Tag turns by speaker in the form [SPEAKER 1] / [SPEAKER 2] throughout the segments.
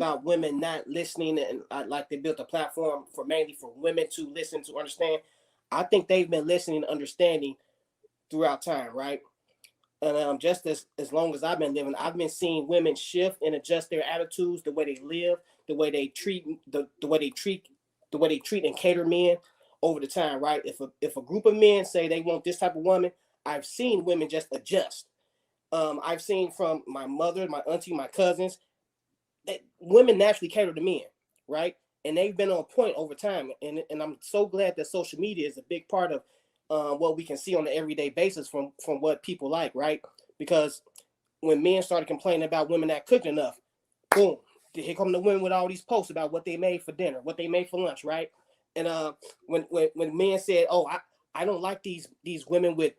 [SPEAKER 1] about women not listening, and like they built a platform for mainly for women to listen, to understand. I think they've been listening, understanding throughout time, right? And just as long as I've been living, I've been seeing women shift and adjust their attitudes, the way they live, the way they treat, the way they treat, the way they treat and cater men over the time, right? If a group of men say they want this type of woman, I've seen women just adjust. I've seen from my mother, my auntie, my cousins, that women naturally cater to men, right? And they've been on point over time. And I'm so glad that social media is a big part of what we can see on an everyday basis from what people like, right? Because when men started complaining about women not cooking enough, boom, here come the women with all these posts about what they made for dinner, what they made for lunch, right? And when men said, "Oh, I don't like these women with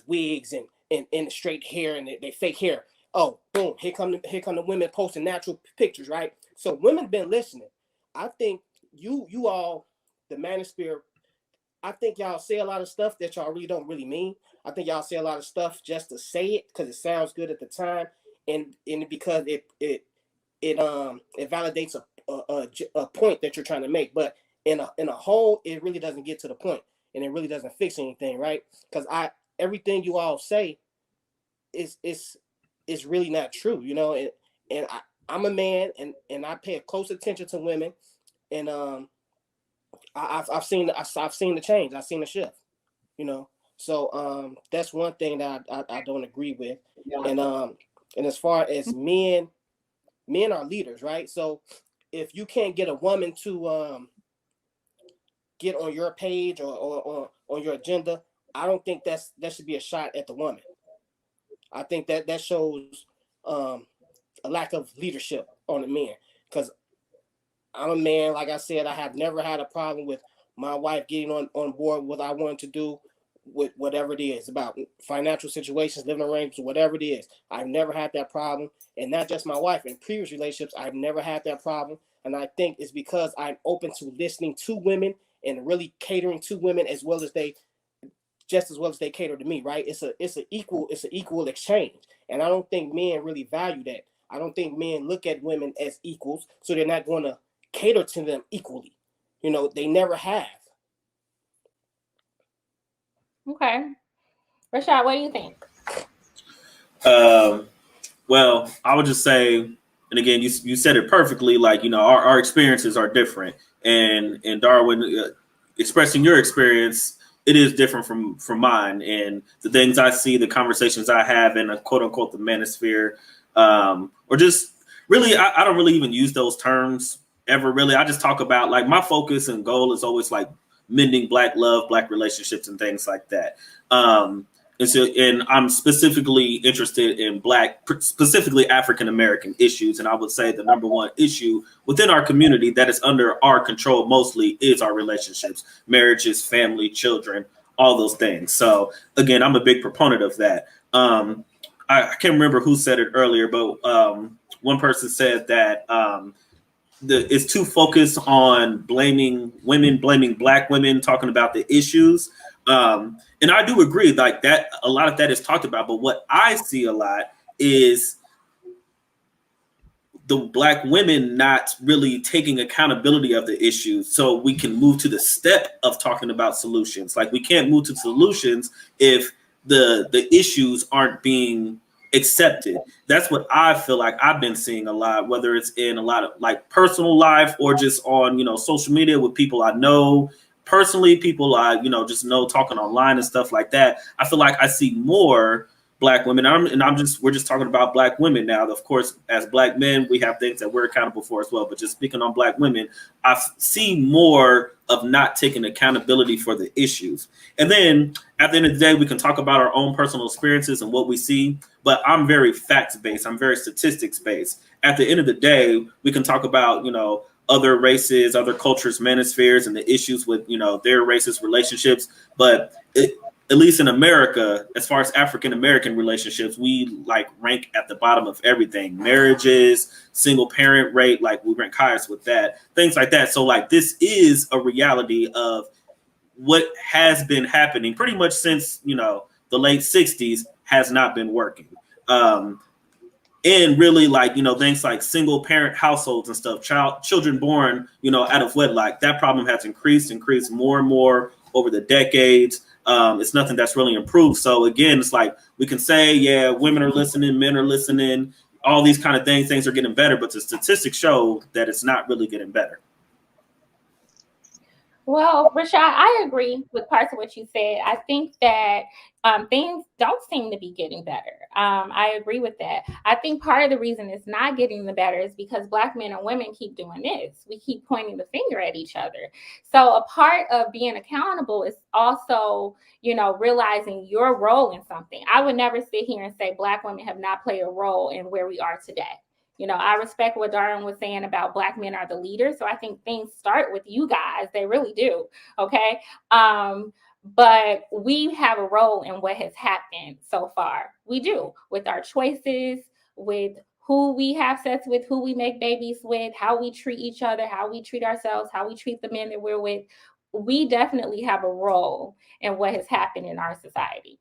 [SPEAKER 1] wigs and straight hair and they fake hair," oh, boom, here come the women posting natural pictures, right? So women been listening. I think you all, the Manosphere, I think y'all say a lot of stuff that y'all really don't really mean. I think y'all say a lot of stuff just to say it because it sounds good at the time, and because it validates a point that you're trying to make. But in a whole, it really doesn't get to the point, and it really doesn't fix anything, right? Because everything you all say is really not true, you know. And I'm a man, and I pay close attention to women, and I've seen the change. I've seen the shift, you know. So that's one thing that I don't agree with. And as far as men are leaders, right? So if you can't get a woman to get on your page or on your agenda, I don't think that should be a shot at the woman. I think that shows a lack of leadership on the men, because I'm a man. Like I said, I have never had a problem with my wife getting on board with what I wanted to do with whatever it is about financial situations, living arrangements, whatever it is. I've never had that problem. And not just my wife. In previous relationships, I've never had that problem. And I think it's because I'm open to listening to women and really catering to women as well as they cater to me, right? It's an equal exchange. And I don't think men really value that. I don't think men look at women as equals, so they're not going to cater to them equally. You know, they never have.
[SPEAKER 2] Okay. Rashad, what do you think?
[SPEAKER 3] Well, I would just say, and again, you said it perfectly. Like, you know, our experiences are different, and Darwin, expressing your experience, it is different from mine, and the things I see, the conversations I have in a quote unquote the manosphere, or just really, I don't really even use those terms ever. Really, I just talk about, like, my focus and goal is always like mending Black love, Black relationships, and things like that. And I'm specifically interested in Black, specifically African American issues. And I would say the number one issue within our community that is under our control mostly is our relationships, marriages, family, children, all those things. So again, I'm a big proponent of that. I can't remember who said it earlier, but one person said that it's too focused on blaming women, blaming Black women, talking about the issues. And I do agree, like, that a lot of that is talked about. But what I see a lot is the Black women not really taking accountability of the issues, so we can move to the step of talking about solutions. Like, we can't move to solutions if the issues aren't being accepted. That's what I feel like I've been seeing a lot, whether it's in a lot of like personal life or just on, you know, social media with people I know personally, people I, you know, just know talking online and stuff like that. I feel like I see more Black women, we're just talking about Black women now. Of course, as Black men, we have things that we're accountable for as well. But just speaking on Black women, I see more of not taking accountability for the issues. And then at the end of the day, we can talk about our own personal experiences and what we see. But I'm very facts based. I'm very statistics based. At the end of the day, we can talk about, you know, other races, other cultures, manospheres, and the issues with, you know, their racist relationships. But at least in America, as far as African American relationships, we like rank at the bottom of everything. Marriages, single parent rate, like we rank highest with that, things like that. So like, this is a reality of what has been happening pretty much since, you know, the late 60s has not been working. And really, like, things like single parent households and stuff, children born, out of wedlock, that problem has increased more and more over the decades. It's nothing that's really improved. So again, it's like we can say, yeah, women are listening, men are listening, all these kind of things are getting better, but the statistics show that it's not really getting better.
[SPEAKER 2] Well, Rashad, I agree with parts of what you said. I think that things don't seem to be getting better. I agree with that. I think part of the reason it's not getting the better is because Black men and women keep doing this. We keep pointing the finger at each other. So a part of being accountable is also, realizing your role in something. I would never sit here and say Black women have not played a role in where we are today. I respect what Darwin was saying about Black men are the leaders. So I think things start with you guys. They really do. Okay. But we have a role in what has happened so far. We do, with our choices, with who we have sex with, who we make babies with, how we treat each other, how we treat ourselves, how we treat the men that we're with. We definitely have a role in what has happened in our society.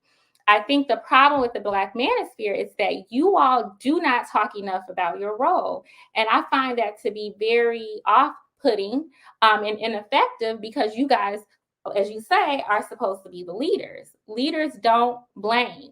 [SPEAKER 2] I think the problem with the Black Manosphere is that you all do not talk enough about your role. And I find that to be very off-putting and ineffective, because you guys, as you say, are supposed to be the leaders. Leaders don't blame.